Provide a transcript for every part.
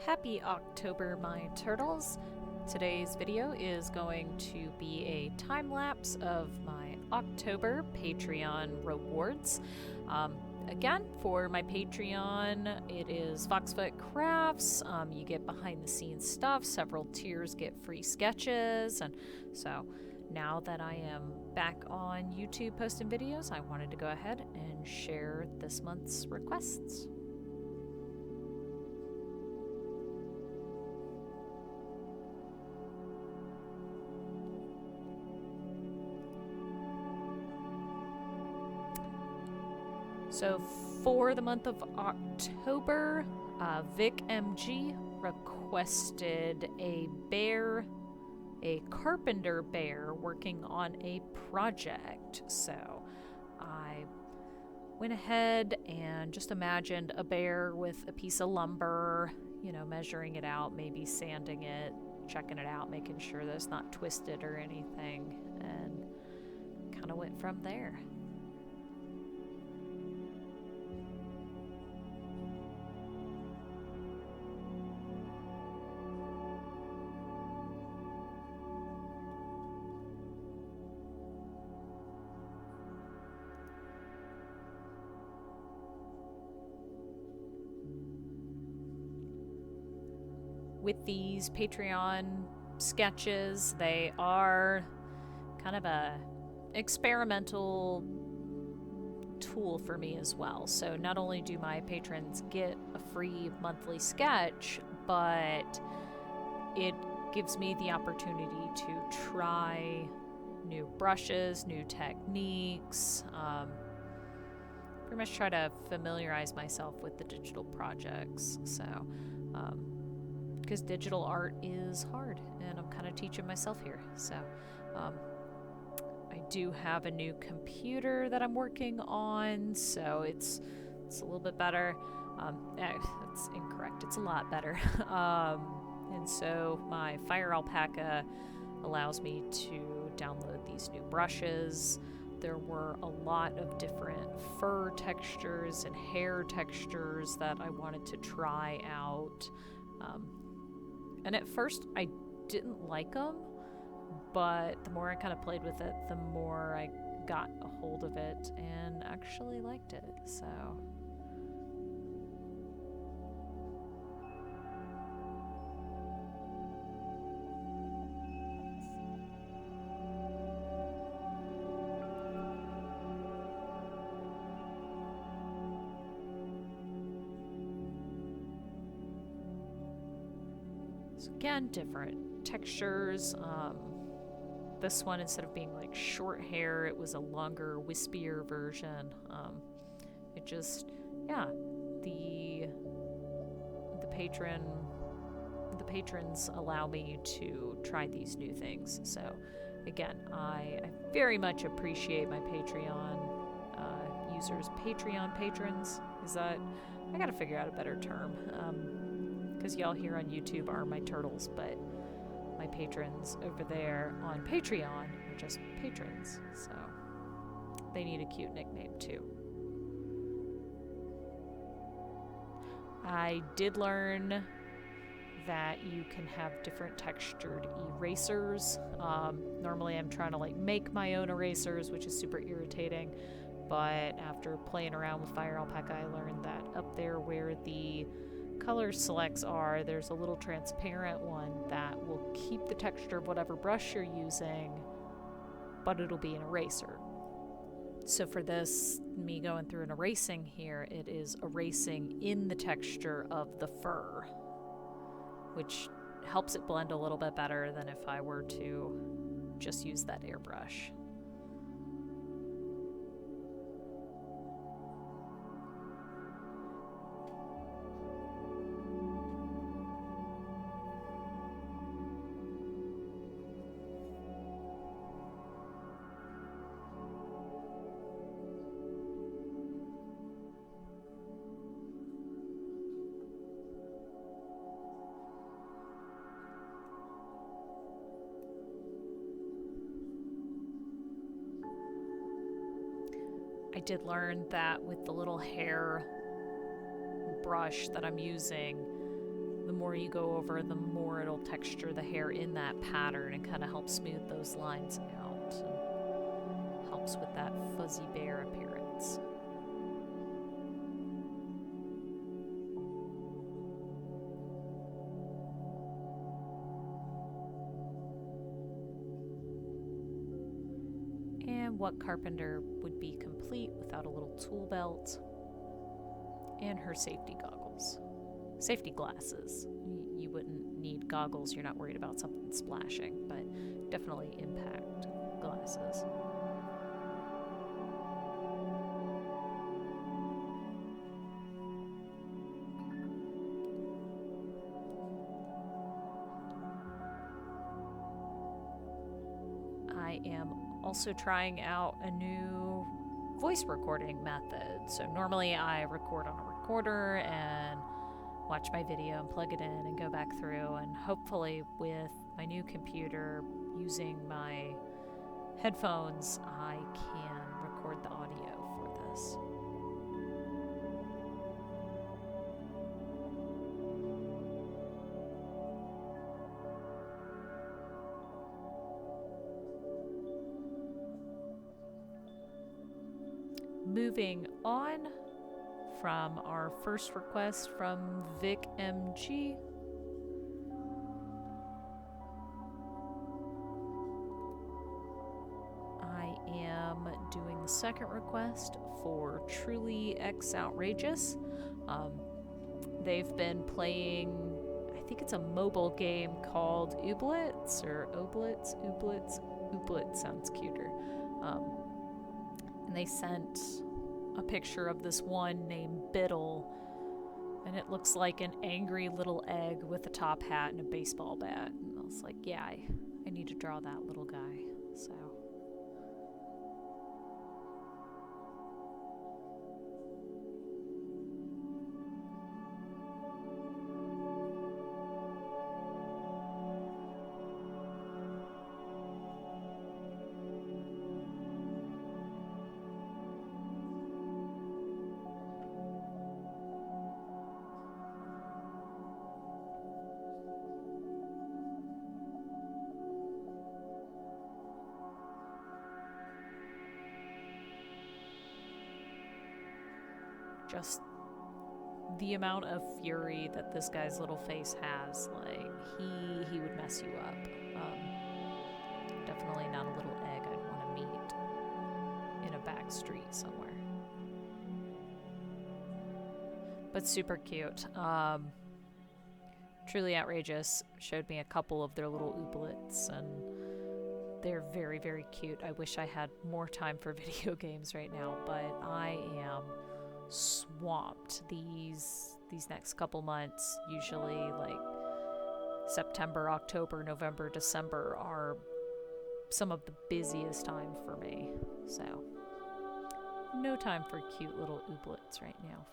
Happy October, my turtles! Today's video is going to be a time-lapse of my October Patreon rewards. Again, for my Patreon, it is Foxfoot Crafts. You get behind-the-scenes stuff. Several tiers get free sketches. And so now that I am back on YouTube posting videos, I wanted to go ahead and share this month's requests. So for the month of October, VicMG requested a bear, a carpenter bear working on a project. So I went ahead and just imagined a bear with a piece of lumber, you know, measuring it out, maybe sanding it, checking it out, making sure that it's not twisted or anything, and kind of went from there. With these Patreon sketches, they are kind of a experimental tool for me as well. So not only do my patrons get a free monthly sketch, but it gives me the opportunity to try new brushes, new techniques, pretty much try to familiarize myself with the digital projects. So because digital art is hard, and I'm kind of teaching myself here. So I do have a new computer that I'm working on, so it's a little bit better. That's incorrect. It's a lot better. And so my Fire Alpaca allows me to download these new brushes. There were a lot of different fur textures and hair textures that I wanted to try out. And at first I didn't like them, but the more I kind of played with it, the more I got a hold of it and actually liked it. So again, different textures. This one, instead of being like short hair, it was a longer, wispier version. It just, yeah, the patrons allow me to try these new things. So again, I very much appreciate my Patreon users. Patreon patrons, is that, I gotta figure out a better term. Because y'all here on YouTube are my turtles, but my patrons over there on Patreon are just patrons, so they need a cute nickname too. I did learn that you can have different textured erasers. Normally I'm trying to like make my own erasers, which is super irritating, but after playing around with Fire Alpaca, I learned that up there where the color selects are, there's a little transparent one that will keep the texture of whatever brush you're using, but it'll be an eraser. So for this, me going through and erasing here, it is erasing in the texture of the fur, which helps it blend a little bit better than if I were to just use that airbrush. I did learn that with the little hair brush that I'm using, the more you go over, the more it'll texture the hair in that pattern and kind of help smooth those lines out. And helps with that fuzzy bear appearance. And what carpenter would be complete without a little tool belt and her safety goggles? Safety glasses. You wouldn't need goggles, you're not worried about something splashing, but definitely impact glasses. I am also trying out a new voice recording method. So normally I record on a recorder and watch my video and plug it in and go back through, and hopefully with my new computer using my headphones I can record the audio for this. Moving on from our first request from VicMG. I am doing the second request for TrulyxOutrageous. They've been playing, I think it's a mobile game called Ooblets or Oblets. Ooblet sounds cuter. And they sent a picture of this one named Biddle, and it looks like an angry little egg with a top hat and a baseball bat. And I was like, yeah, I need to draw that little guy. So just the amount of fury that this guy's little face has, like he would mess you up. Definitely not a little egg I'd want to meet in a back street somewhere. But super cute. TrulyxOutrageous showed me a couple of their little ooblets, and they're very, very cute. I wish I had more time for video games right now, but I am swamped these next couple months. Usually like September, October, November, December are some of the busiest time for me. So no time for cute little ooblets right now.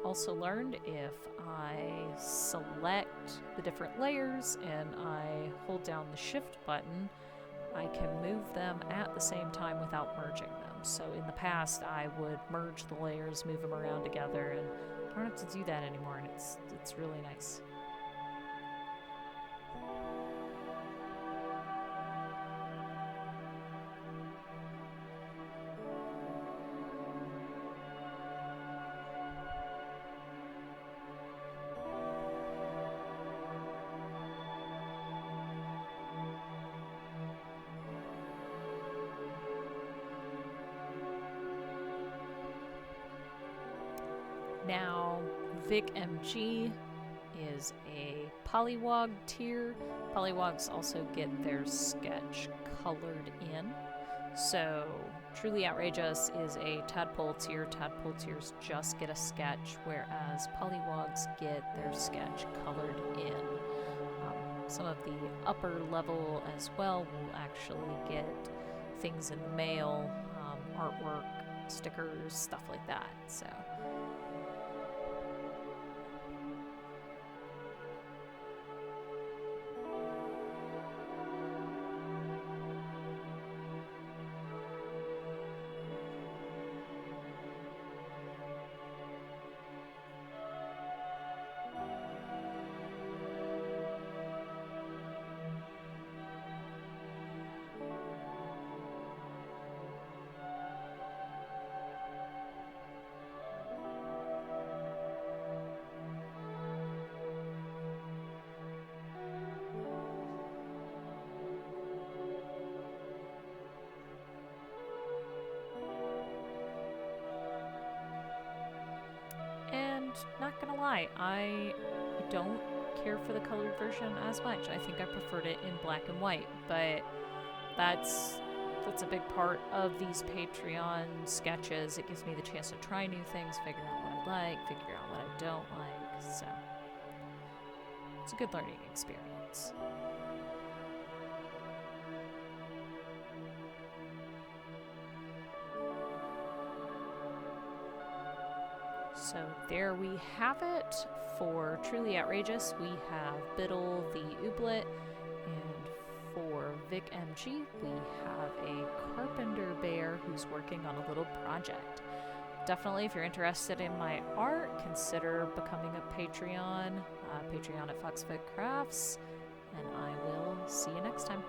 Also learned if I select the different layers and I hold down the shift button, I can move them at the same time without merging them. So in the past I would merge the layers, move them around together, and I don't have to do that anymore, and it's really nice. Now, VicMG is a polywog tier. Polywogs also get their sketch colored in. So, TrulyxOutrageous is a tadpole tier. Tadpole tiers just get a sketch, whereas polywogs get their sketch colored in. some of the upper level as well will actually get things in the mail, artwork, stickers, stuff like that. So. Not gonna lie, I don't care for the colored version as much. I think I preferred it in black and white, but that's a big part of these Patreon sketches. It gives me the chance to try new things, figure out what I like, figure out what I don't like, so it's a good learning experience. So there we have it for Truly Outrageous. We have Biddle the Ooblet, and for VicMG, we have a carpenter bear who's working on a little project. Definitely, if you're interested in my art, consider becoming a Patreon, Patreon at Foxfoot Crafts, and I will see you next time.